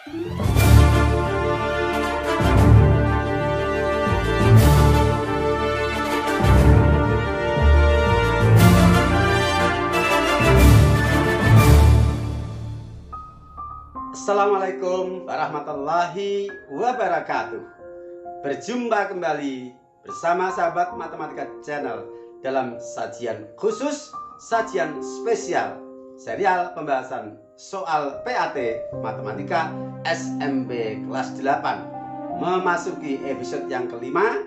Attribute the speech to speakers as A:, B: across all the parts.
A: Assalamualaikum warahmatullahi wabarakatuh. Berjumpa kembali bersama sahabat Matematika Channel dalam sajian khusus, sajian spesial serial pembahasan soal PAT Matematika SMP kelas 8. Memasuki episode yang kelima,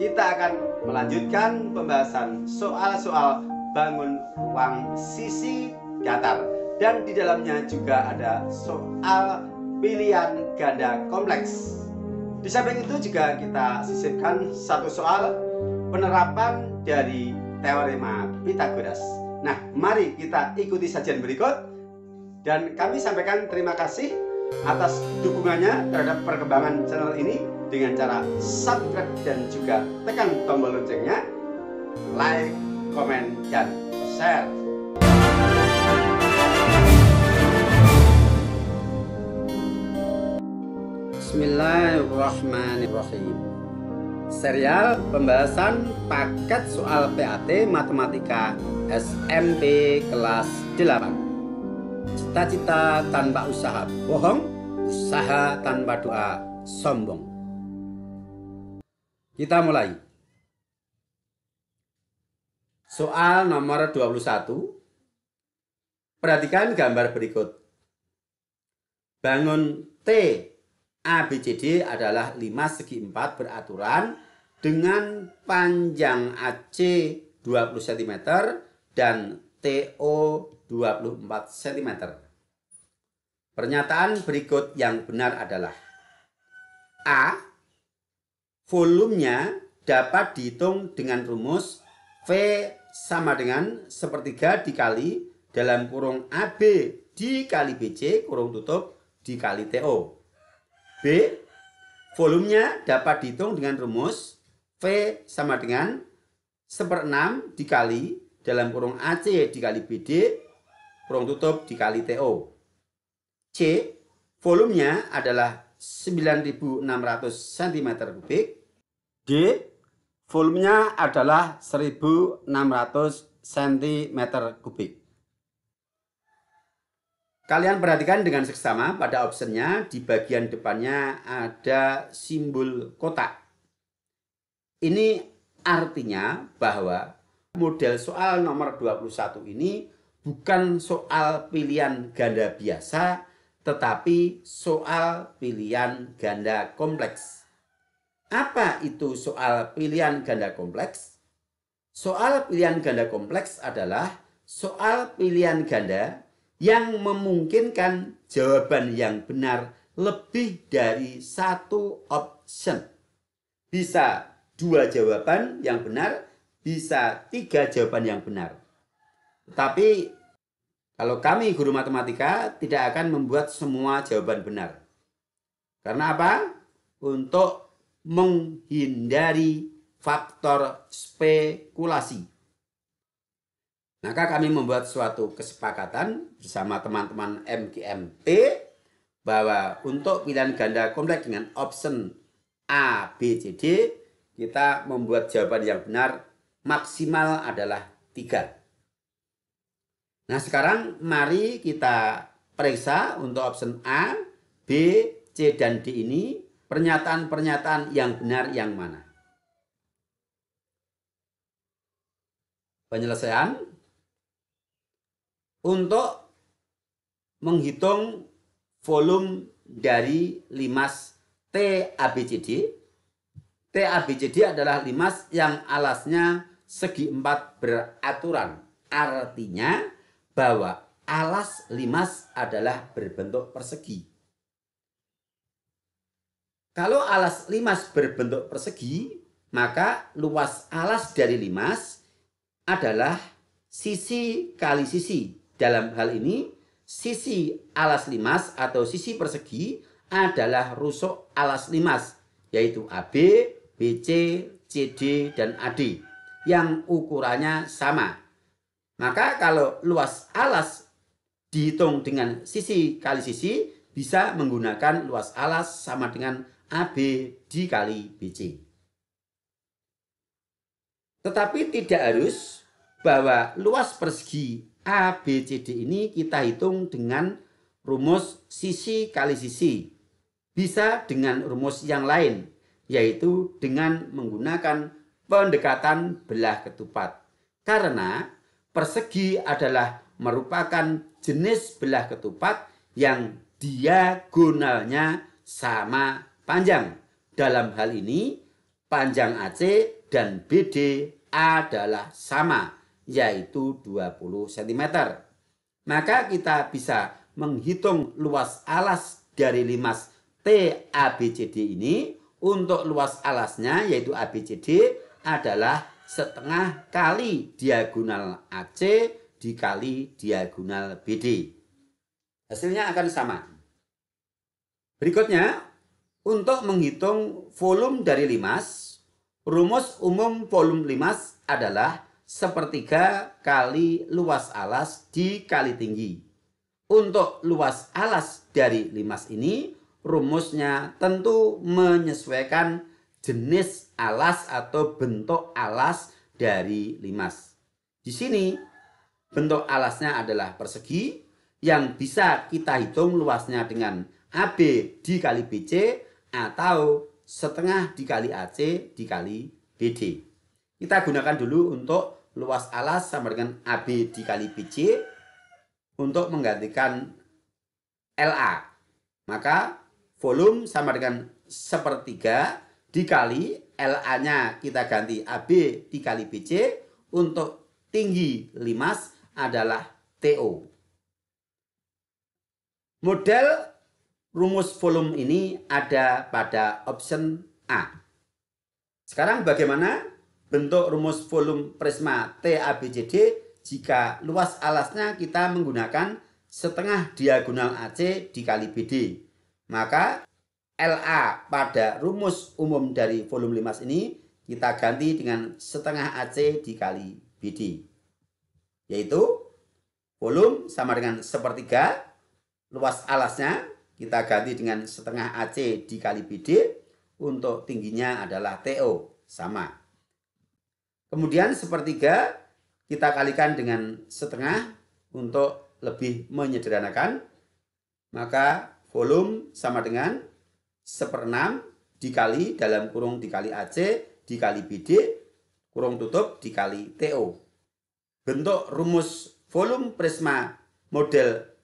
A: kita akan melanjutkan pembahasan soal-soal bangun ruang sisi datar. Dan di dalamnya juga ada soal pilihan ganda kompleks. Di samping itu juga kita sisipkan satu soal penerapan dari teorema Pythagoras. Nah, mari kita ikuti sajian berikut. Dan kami sampaikan terima kasih atas dukungannya terhadap perkembangan channel ini dengan cara subscribe dan juga tekan tombol loncengnya, like, komen, dan share. Bismillahirrahmanirrahim. Serial pembahasan paket soal PAT Matematika SMP kelas 8. Cita-cita tanpa usaha bohong, usaha tanpa doa sombong. Kita mulai. Soal nomor 21. Perhatikan gambar berikut. Bangun T ABCD adalah 5 segi 4 beraturan dengan panjang AC 20 cm dan TO 24 cm. Pernyataan berikut yang benar adalah: A. Volumenya dapat dihitung dengan rumus V sama dengan sepertiga dikali dalam kurung AB dikali BC kurung tutup dikali TO. B. Volumenya dapat dihitung dengan rumus V sama dengan 1/6 dikali dalam kurung AC dikali BD kurung tutup dikali TO. C. Volumenya adalah 9.600 cm3. D. Volumenya adalah 1.600 cm3. Kalian perhatikan dengan seksama pada optionnya di bagian depannya ada simbol kotak. Ini artinya bahwa model soal nomor 21 ini bukan soal pilihan ganda biasa, tetapi soal pilihan ganda kompleks. Apa itu soal pilihan ganda kompleks? Soal pilihan ganda kompleks adalah soal pilihan ganda yang memungkinkan jawaban yang benar lebih dari satu option. Bisa 2 jawaban yang benar, bisa 3 jawaban yang benar. Tetapi kalau kami guru matematika tidak akan membuat semua jawaban benar. Karena apa? Untuk menghindari faktor spekulasi. Maka kami membuat suatu kesepakatan bersama teman-teman MGMT bahwa untuk pilihan ganda kompleks dengan option A, B, C, D, kita membuat jawaban yang benar maksimal adalah 3. Nah, sekarang mari kita periksa untuk option A, B, C, dan D ini pernyataan-pernyataan yang benar yang mana. Penyelesaian. Untuk menghitung volume dari limas TABCD. TABCD adalah limas yang alasnya segi 4 beraturan. Artinya bahwa alas limas adalah berbentuk persegi. Kalau alas limas berbentuk persegi, maka luas alas dari limas adalah sisi kali sisi. Dalam hal ini, sisi alas limas atau sisi persegi adalah rusuk alas limas, yaitu AB, BC, CD, dan AD, yang ukurannya sama. Maka kalau luas alas dihitung dengan sisi kali sisi, bisa menggunakan luas alas sama dengan AB dikali BC. Tetapi tidak harus bahwa luas persegi ABCD ini kita hitung dengan rumus sisi kali sisi. Bisa dengan rumus yang lain, yaitu dengan menggunakan pendekatan belah ketupat. Karena persegi adalah merupakan jenis belah ketupat yang diagonalnya sama panjang. Dalam hal ini, panjang AC dan BD adalah sama, yaitu 20 cm. Maka kita bisa menghitung luas alas dari limas TABCD ini. Untuk luas alasnya yaitu ABCD adalah setengah kali diagonal AC dikali diagonal BD. Hasilnya akan sama. Berikutnya, untuk menghitung volume dari limas, rumus umum volume limas adalah sepertiga kali luas alas dikali tinggi. Untuk luas alas dari limas ini, rumusnya tentu menyesuaikan jenis alas atau bentuk alas dari limas. Di sini bentuk alasnya adalah persegi yang bisa kita hitung luasnya dengan AB dikali BC atau setengah dikali AC dikali BD. Kita gunakan dulu untuk luas alas sama dengan AB dikali BC untuk menggantikan LA. Maka volume sama dengan sepertiga dikali LA-nya kita ganti AB dikali BC. Untuk tinggi limas adalah TO. Model rumus volume ini ada pada option A. Sekarang bagaimana bentuk rumus volume prisma TABCD jika luas alasnya kita menggunakan setengah diagonal AC dikali BD? Maka LA pada rumus umum dari volume limas ini kita ganti dengan setengah AC dikali BD. Yaitu volume sama dengan sepertiga, luas alasnya kita ganti dengan setengah AC dikali BD, untuk tingginya adalah TO, sama. Kemudian sepertiga kita kalikan dengan setengah untuk lebih menyederhanakan. Maka volume sama dengan 1/6 dikali dalam kurung dikali AC dikali BD kurung tutup dikali TO. Bentuk rumus volume prisma model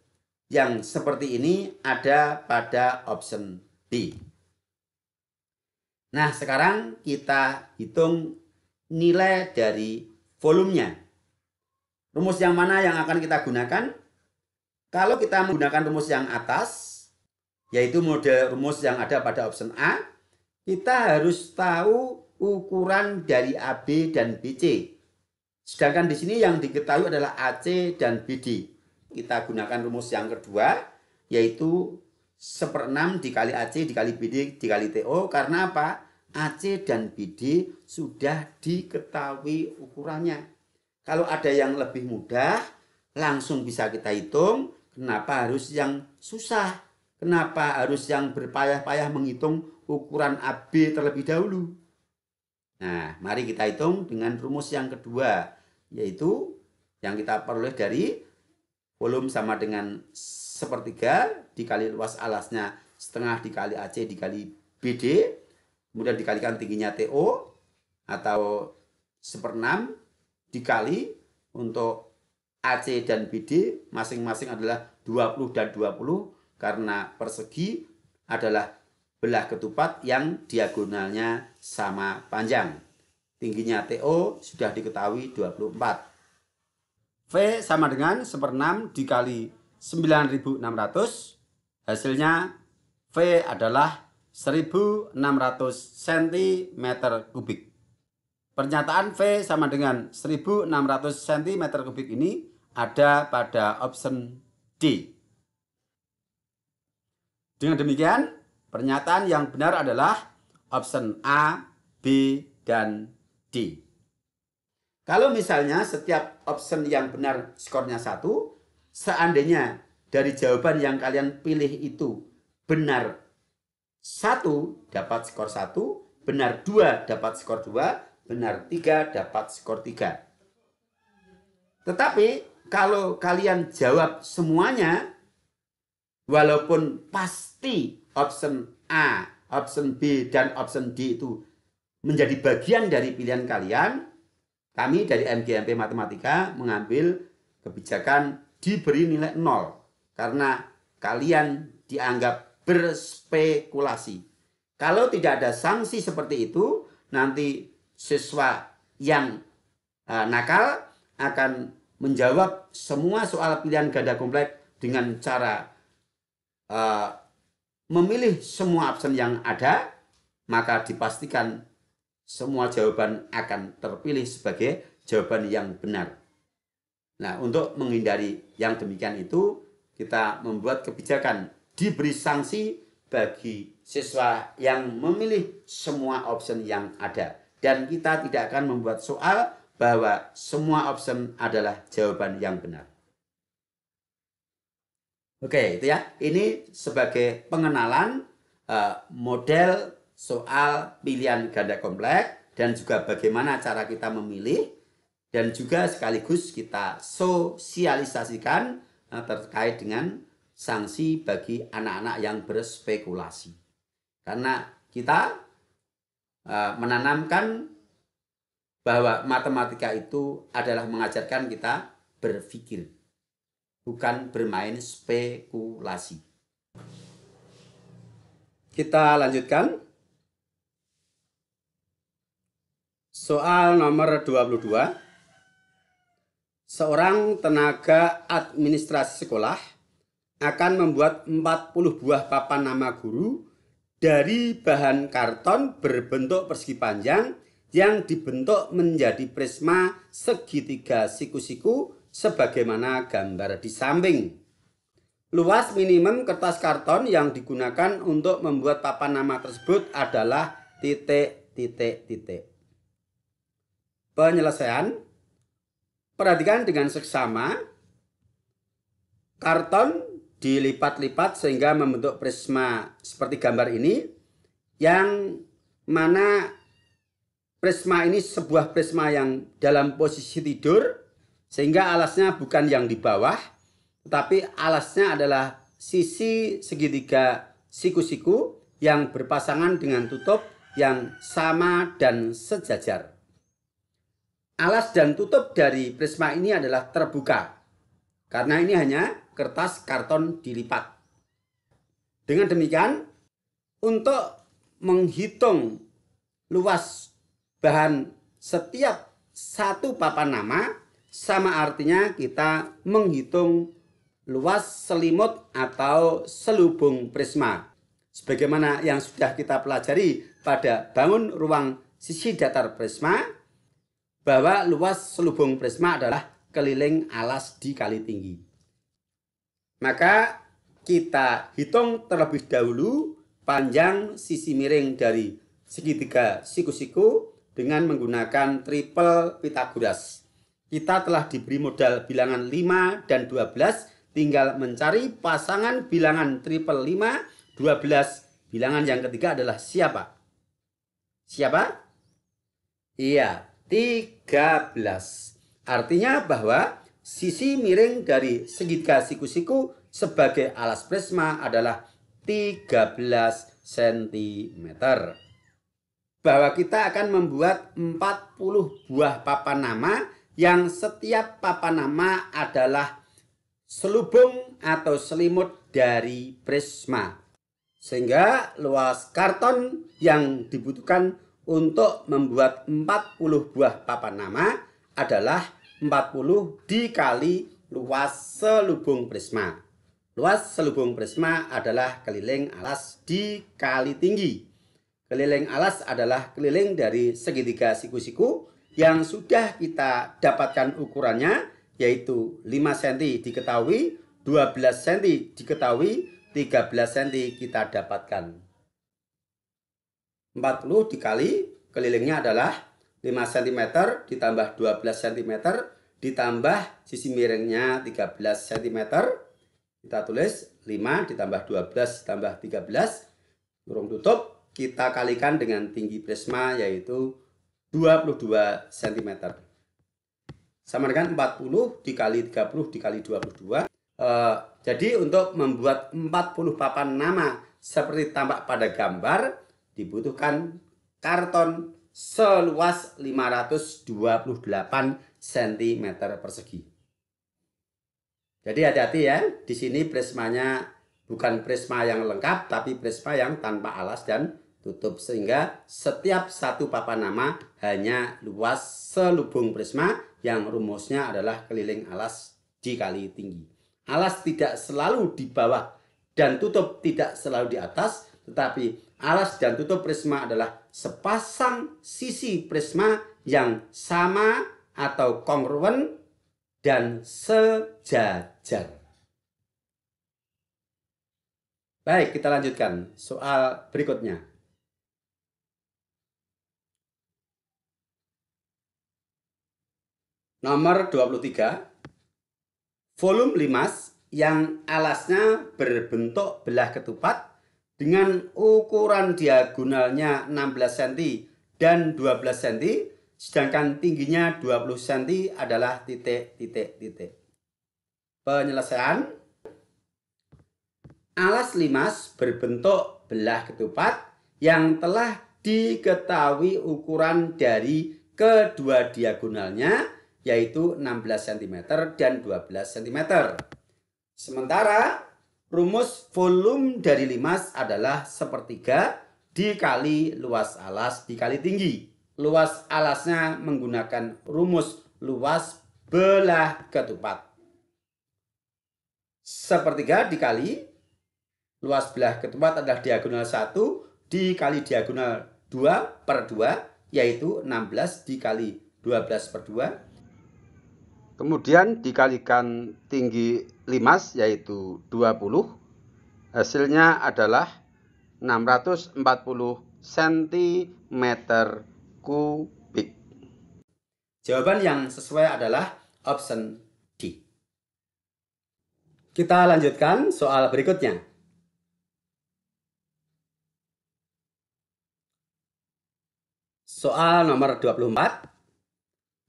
A: yang seperti ini ada pada option B. Nah, sekarang kita hitung nilai dari volumenya. Rumus yang mana yang akan kita gunakan? Kalau kita menggunakan rumus yang atas, yaitu model rumus yang ada pada option A, kita harus tahu ukuran dari AB dan BC. Sedangkan di sini yang diketahui adalah AC dan BD. Kita gunakan rumus yang kedua, yaitu 1/6 dikali AC dikali BD dikali TO. Karena apa? AC dan BD sudah diketahui ukurannya. Kalau ada yang lebih mudah, langsung bisa kita hitung. Kenapa harus yang susah? Kenapa harus yang berpayah-payah menghitung ukuran AB terlebih dahulu? Nah, mari kita hitung dengan rumus yang kedua, yaitu yang kita peroleh dari volume sama dengan sepertiga dikali luas alasnya setengah dikali AC dikali BD, kemudian dikalikan tingginya TO atau 1/6 dikali untuk AC dan BD masing-masing adalah 20 dan 20 karena persegi adalah belah ketupat yang diagonalnya sama panjang. Tingginya TO sudah diketahui 24. V sama dengan 1/6 dikali 9.600. Hasilnya V adalah 1.600 cm3. Pernyataan V sama dengan 1.600 cm3 ini ada pada option D. Dengan demikian, pernyataan yang benar adalah option A, B, dan D. Kalau misalnya setiap option yang benar skornya 1, seandainya dari jawaban yang kalian pilih itu benar 1 dapat skor 1, benar 2 dapat skor 2, benar 3 dapat skor 3. Tetapi kalau kalian jawab semuanya, walaupun pasti option A, option B, dan option D itu menjadi bagian dari pilihan kalian, kami dari MGMP Matematika mengambil kebijakan diberi nilai 0 karena kalian dianggap berspekulasi. Kalau tidak ada sanksi seperti itu, nanti siswa yang nakal akan menjawab semua soal pilihan ganda kompleks dengan cara memilih semua option yang ada, maka dipastikan semua jawaban akan terpilih sebagai jawaban yang benar. Nah, untuk menghindari yang demikian itu, kita membuat kebijakan diberi sanksi bagi siswa yang memilih semua option yang ada. Dan kita tidak akan membuat soal bahwa semua option adalah jawaban yang benar. Oke, itu ya. Ini sebagai pengenalan model soal pilihan ganda kompleks dan juga bagaimana cara kita memilih, dan juga sekaligus kita sosialisasikan terkait dengan sanksi bagi anak-anak yang berspekulasi. Karena kita menanamkan bahwa matematika itu adalah mengajarkan kita berpikir, bukan bermain spekulasi. Kita lanjutkan. Soal nomor 22. Seorang tenaga administrasi sekolah akan membuat 40 buah papan nama guru dari bahan karton berbentuk persegi panjang yang dibentuk menjadi prisma segitiga siku-siku sebagaimana gambar di samping. Luas minimum kertas karton yang digunakan untuk membuat papan nama tersebut adalah titik. Penyelesaian. Perhatikan dengan seksama. Karton dilipat-lipat sehingga membentuk prisma seperti gambar ini, yang mana prisma ini sebuah prisma yang dalam posisi tidur, sehingga alasnya bukan yang di bawah, tetapi alasnya adalah sisi segitiga siku-siku yang berpasangan dengan tutup yang sama dan sejajar. Alas dan tutup dari prisma ini adalah terbuka, karena ini hanya kertas karton dilipat. Dengan demikian, untuk menghitung luas bahan setiap satu papan nama, sama artinya kita menghitung luas selimut atau selubung prisma. Sebagaimana yang sudah kita pelajari pada bangun ruang sisi datar prisma, bahwa luas selubung prisma adalah keliling alas dikali tinggi. Maka kita hitung terlebih dahulu panjang sisi miring dari segitiga siku-siku dengan menggunakan triple Pythagoras. Kita telah diberi modal bilangan 5 dan 12, tinggal mencari pasangan bilangan triple 5, 12. Bilangan yang ketiga adalah siapa? Siapa? Iya, 13. Artinya bahwa sisi miring dari segitiga siku-siku sebagai alas prisma adalah 13 cm. Bahwa kita akan membuat 40 buah papan nama yang setiap papan nama adalah selubung atau selimut dari prisma. Sehingga luas karton yang dibutuhkan untuk membuat 40 buah papan nama adalah 40 dikali luas selubung prisma. Luas selubung prisma adalah keliling alas dikali tinggi. Keliling alas adalah keliling dari segitiga siku-siku yang sudah kita dapatkan ukurannya, yaitu 5 cm diketahui, 12 cm diketahui, 13 cm kita dapatkan. 40 dikali kelilingnya adalah 5 cm ditambah 12 cm ditambah sisi miringnya 13 cm Kita tulis 5 ditambah 12 ditambah 13, kurung tutup, kita kalikan dengan tinggi prisma yaitu 22 cm. Sama dengan 40 dikali 30 dikali 22. Jadi untuk membuat 40 papan nama seperti tampak pada gambar, dibutuhkan karton seluas 528 cm persegi. Jadi hati-hati ya, di sini prismanya bukan prisma yang lengkap, tapi prisma yang tanpa alas dan tutup. Sehingga setiap satu papan nama hanya luas selubung prisma yang rumusnya adalah keliling alas dikali tinggi. Alas tidak selalu di bawah dan tutup tidak selalu di atas, tetapi alas dan tutup prisma adalah sepasang sisi prisma yang sama atau kongruen dan sejajar. Baik, kita lanjutkan soal berikutnya. Nomor 23. Volume limas yang alasnya berbentuk belah ketupat dengan ukuran diagonalnya 16 cm dan 12 cm, sedangkan tingginya 20 cm adalah titik. Penyelesaian. Alas limas berbentuk belah ketupat yang telah diketahui ukuran dari kedua diagonalnya, yaitu 16 cm dan 12 cm. Sementara rumus volume dari limas adalah sepertiga dikali luas alas dikali tinggi. Luas alasnya menggunakan rumus luas belah ketupat. Sepertiga dikali luas belah ketupat adalah diagonal 1 dikali diagonal 2 per 2, yaitu 16 dikali 12 per 2. Kemudian dikalikan tinggi limas yaitu 20. Hasilnya adalah 640 cm kubik. Jawaban yang sesuai adalah option D. Kita lanjutkan soal berikutnya. Soal nomor 24.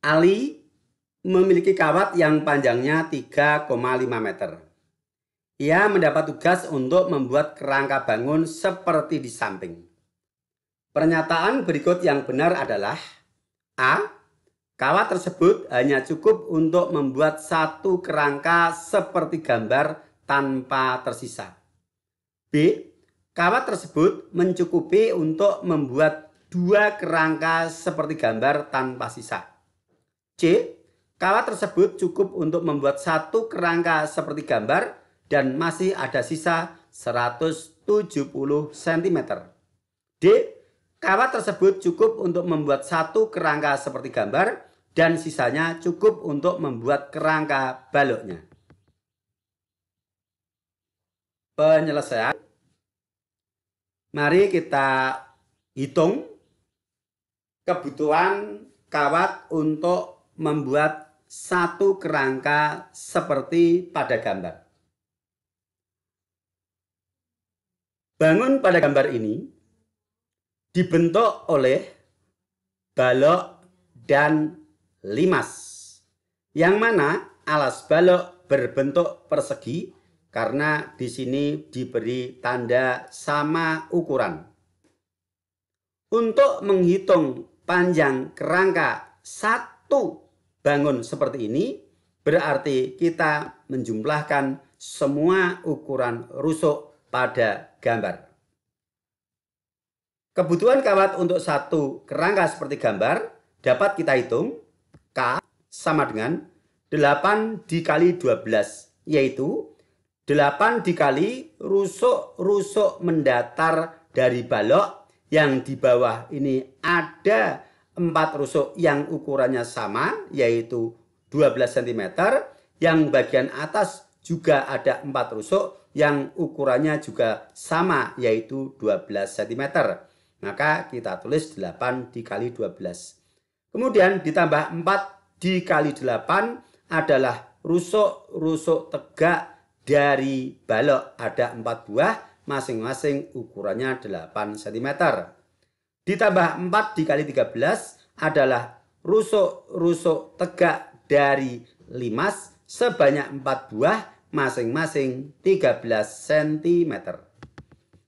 A: Ali memiliki kawat yang panjangnya 3,5 meter. Ia mendapat tugas untuk membuat kerangka bangun seperti di samping. Pernyataan berikut yang benar adalah: A. Kawat tersebut hanya cukup untuk membuat satu kerangka seperti gambar tanpa tersisa. B. Kawat tersebut mencukupi untuk membuat dua kerangka seperti gambar tanpa sisa. C. Kawat tersebut cukup untuk membuat satu kerangka seperti gambar dan masih ada sisa 170 cm. D. Kawat tersebut cukup untuk membuat satu kerangka seperti gambar dan sisanya cukup untuk membuat kerangka baloknya. Penyelesaian. Mari kita hitung kebutuhan kawat untuk membuat satu kerangka seperti pada gambar. Bangun pada gambar ini dibentuk oleh balok dan limas, yang mana alas balok berbentuk persegi karena di sini diberi tanda sama ukuran. Untuk menghitung panjang kerangka satu bangun seperti ini, berarti kita menjumlahkan semua ukuran rusuk pada gambar. Kebutuhan kawat untuk satu kerangka seperti gambar dapat kita hitung. K sama dengan 8 dikali 12, yaitu 8 dikali rusuk-rusuk mendatar dari balok yang di bawah ini ada 4 rusuk yang ukurannya sama, yaitu 12 cm. Yang bagian atas juga ada 4 rusuk yang ukurannya juga sama, yaitu 12 cm. Maka kita tulis 8 dikali 12. Kemudian ditambah 4 dikali 8 adalah rusuk-rusuk tegak dari balok ada 4 buah, masing-masing ukurannya 8 cm. Ditambah 4 dikali 13 adalah rusuk-rusuk tegak dari limas sebanyak 4 buah, masing-masing 13 cm.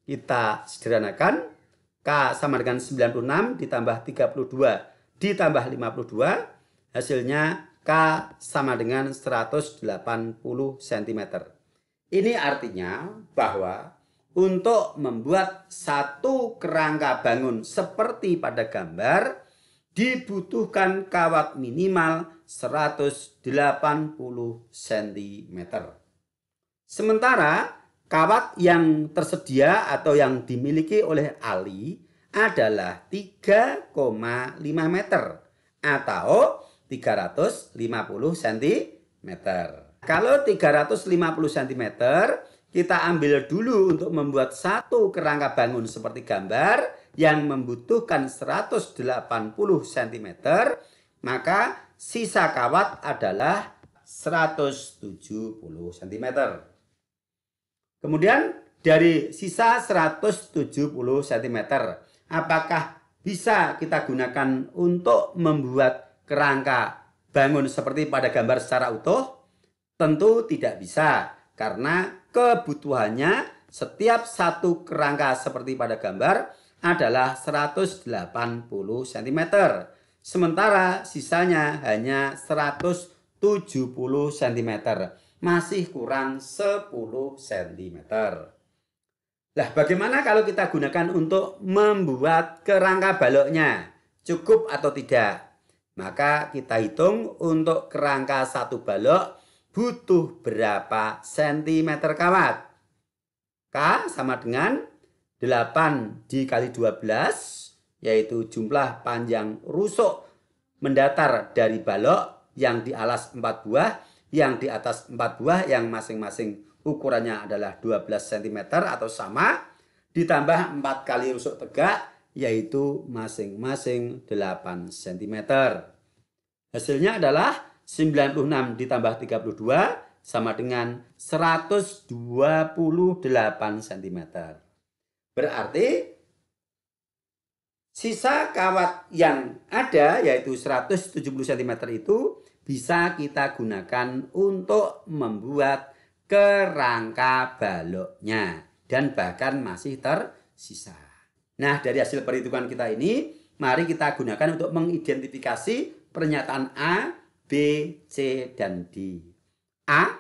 A: Kita sederhanakan. K sama dengan 96 ditambah 32 ditambah 52. Hasilnya K sama dengan 180 cm. Ini artinya bahwa untuk membuat satu kerangka bangun seperti pada gambar dibutuhkan kawat minimal 180 cm. Sementara kawat yang tersedia atau yang dimiliki oleh Ali adalah 3,5 meter atau 350 cm. Kalau 350 cm, kita ambil dulu untuk membuat satu kerangka bangun seperti gambar yang membutuhkan 180 cm, maka sisa kawat adalah 170 cm. Kemudian dari sisa 170 cm, apakah bisa kita gunakan untuk membuat kerangka bangun seperti pada gambar secara utuh? Tentu tidak bisa, karena kebutuhannya setiap satu kerangka seperti pada gambar adalah 180 cm. Sementara sisanya hanya 170 cm. Masih kurang 10 cm. Nah, bagaimana kalau kita gunakan untuk membuat kerangka baloknya? Cukup atau tidak? Maka kita hitung untuk kerangka satu balok butuh berapa sentimeter kawat? K sama dengan 8 dikali 12, yaitu jumlah panjang rusuk mendatar dari balok yang di alas 4 buah, yang di atas 4 buah, yang masing-masing ukurannya adalah 12 cm atau sama, ditambah 4 kali rusuk tegak, yaitu masing-masing 8 cm. Hasilnya adalah 96 ditambah 32 sama dengan 128 cm. Berarti sisa kawat yang ada, yaitu 170 cm itu, bisa kita gunakan untuk membuat kerangka baloknya dan bahkan masih tersisa. Nah, dari hasil perhitungan kita ini, mari kita gunakan untuk mengidentifikasi pernyataan A, B, C, dan D. A,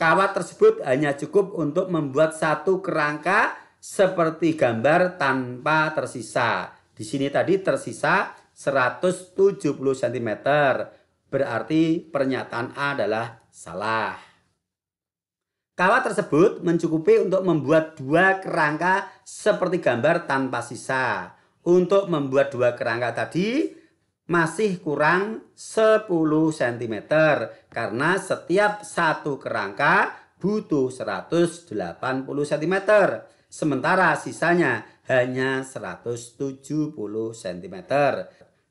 A: kawat tersebut hanya cukup untuk membuat satu kerangka seperti gambar tanpa tersisa. Di sini tadi tersisa 170 cm. Berarti pernyataan A adalah salah. Kawat tersebut mencukupi untuk membuat dua kerangka seperti gambar tanpa sisa. Untuk membuat dua kerangka tadi masih kurang 10 cm karena setiap satu kerangka butuh 180 cm. Sementara sisanya hanya 170 cm.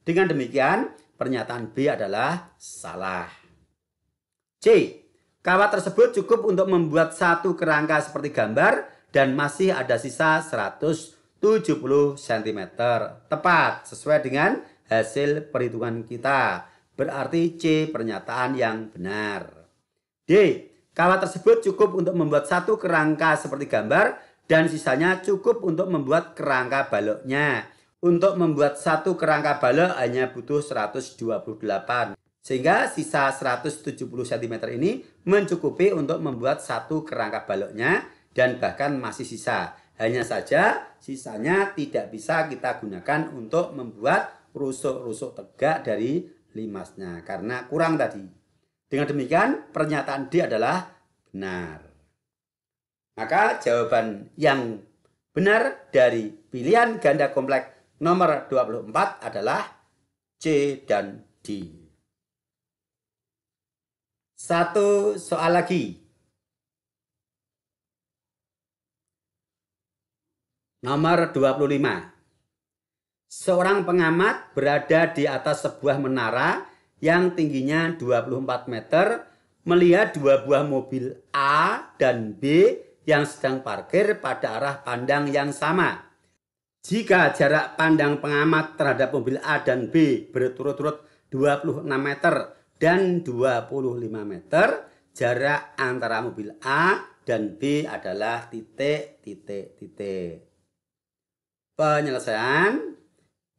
A: Dengan demikian, pernyataan B adalah salah. C. Kawat tersebut cukup untuk membuat satu kerangka seperti gambar dan masih ada sisa 170 cm. Tepat sesuai dengan hasil perhitungan kita. Berarti C pernyataan yang benar. D. Kawat tersebut cukup untuk membuat satu kerangka seperti gambar dan sisanya cukup untuk membuat kerangka baloknya. Untuk membuat satu kerangka balok hanya butuh 128. Sehingga sisa 170 cm ini mencukupi untuk membuat satu kerangka baloknya dan bahkan masih sisa. Hanya saja sisanya tidak bisa kita gunakan untuk membuat rusuk-rusuk tegak dari limasnya karena kurang tadi. Dengan demikian pernyataan D adalah benar. Maka jawaban yang benar dari pilihan ganda kompleks nomor 24 adalah C dan D. Satu soal lagi. Nomor 25. Seorang pengamat berada di atas sebuah menara yang tingginya 24 meter melihat dua buah mobil A dan B yang sedang parkir pada arah pandang yang sama. Jika jarak pandang pengamat terhadap mobil A dan B berturut-turut 26 meter dan 25 meter, jarak antara mobil A dan B adalah titik. Penyelesaian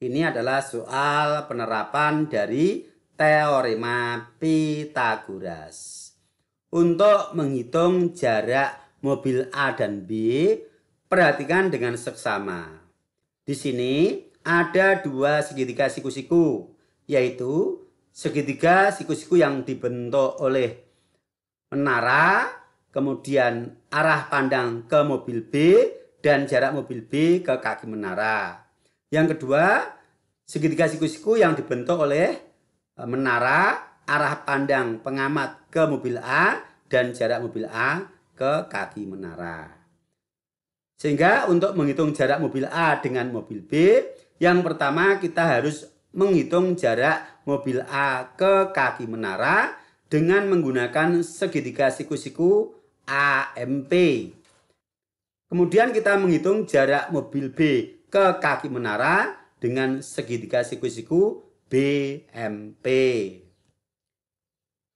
A: ini adalah soal penerapan dari teorema Pythagoras. Untuk menghitung jarak mobil A dan B, perhatikan dengan seksama. Di sini ada dua segitiga siku-siku, yaitu segitiga siku-siku yang dibentuk oleh menara, kemudian arah pandang ke mobil B, dan jarak mobil B ke kaki menara. Yang kedua, segitiga siku-siku yang dibentuk oleh menara, arah pandang pengamat ke mobil A, dan jarak mobil A ke kaki menara. Sehingga untuk menghitung jarak mobil A dengan mobil B, yang pertama kita harus menghitung jarak mobil A ke kaki menara dengan menggunakan segitiga siku-siku AMP. Kemudian kita menghitung jarak mobil B ke kaki menara dengan segitiga siku-siku BMP.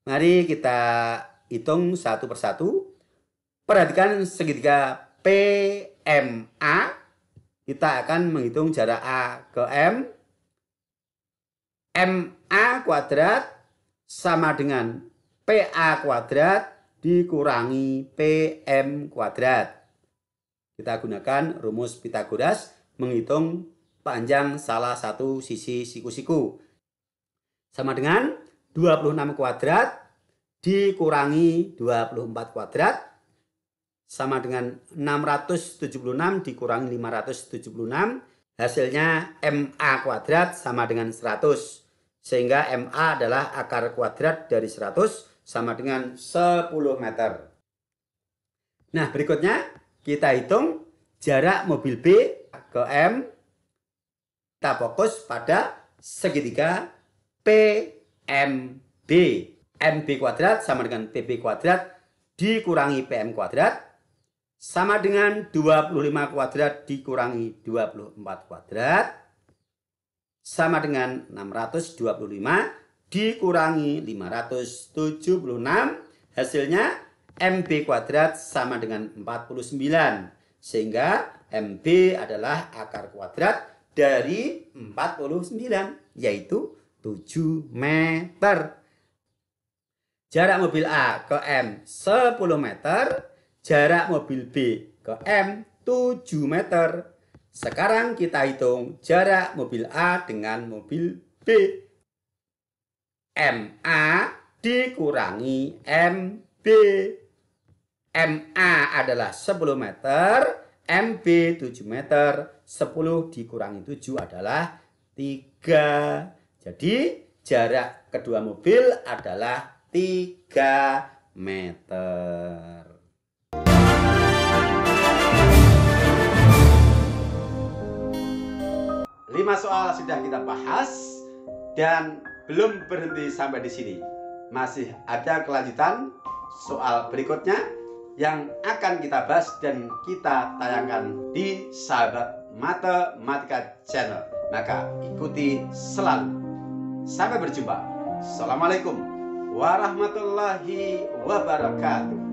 A: Mari kita hitung satu persatu. Perhatikan segitiga PMA, kita akan menghitung jarak A ke M. MA kuadrat sama dengan PA kuadrat dikurangi PM kuadrat. Kita gunakan rumus Pythagoras menghitung panjang salah satu sisi siku-siku. Sama dengan 26 kuadrat dikurangi 24 kuadrat sama dengan 676 dikurangi 576, hasilnya MA kuadrat sama dengan 100. Sehingga MA adalah akar kuadrat dari 100 sama dengan 10 meter. Nah, berikutnya kita hitung jarak mobil B ke M. Kita fokus pada segitiga PMB. MB kuadrat sama dengan PB kuadrat dikurangi PM kuadrat sama dengan 25 kuadrat dikurangi 24 kuadrat sama dengan 625 dikurangi 576. Hasilnya MB kuadrat sama dengan 49. Sehingga MB adalah akar kuadrat dari 49, yaitu 7 meter. Jarak mobil A ke M 10 meter, jarak mobil B ke M 7 meter. Sekarang kita hitung jarak mobil A dengan mobil B. MA dikurangi MB. MA adalah 10 meter, MB 7 meter, 10 dikurangi 7 adalah 3. Jadi jarak kedua mobil adalah 3 meter. 5 soal sudah kita bahas dan belum berhenti sampai di sini. Masih ada kelanjutan soal berikutnya yang akan kita bahas dan kita tayangkan di Sahabat Matematika Channel. Maka ikuti selalu. Sampai berjumpa. Assalamualaikum warahmatullahi wabarakatuh.